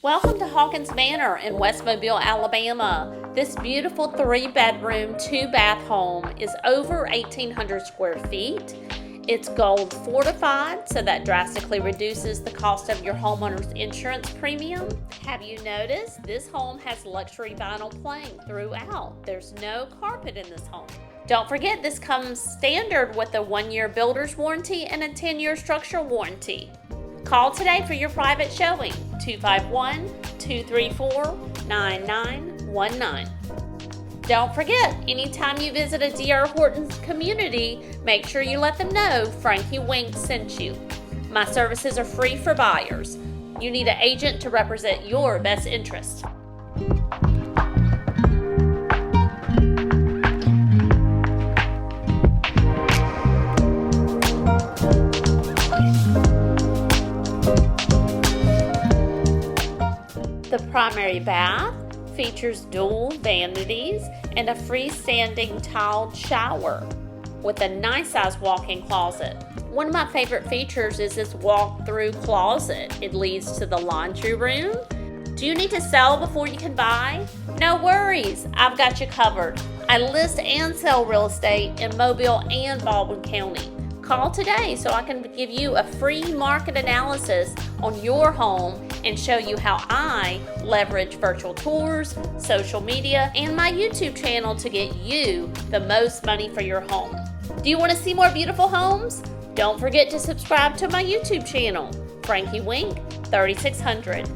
Welcome to Hawkins Manor in West Mobile, Alabama. This beautiful 3-bedroom, 2-bath home is over 1,800 square feet. It's gold fortified, so that drastically reduces the cost of your homeowner's insurance premium. Have you noticed this home has luxury vinyl plank throughout? There's no carpet in this home. Don't forget, this comes standard with a 1-year builder's warranty and a 10-year structural warranty. Call today for your private showing, 251-234-9919. Don't forget, anytime you visit a D.R. Horton's community, make sure you let them know Frankie Wink sent you. My services are free for buyers. You need an agent to represent your best interest. The primary bath features dual vanities and a freestanding tiled shower with a nice size walk-in closet. One of my favorite features is this walk-through closet. It leads to the laundry room. Do you need to sell before you can buy? No worries, I've got you covered. I list and sell real estate in Mobile and Baldwin County. Call today so I can give you a free market analysis on your home and show you how I leverage virtual tours, social media, and my YouTube channel to get you the most money for your home. Do you want to see more beautiful homes? Don't forget to subscribe to my YouTube channel, Frankie Wink 3600.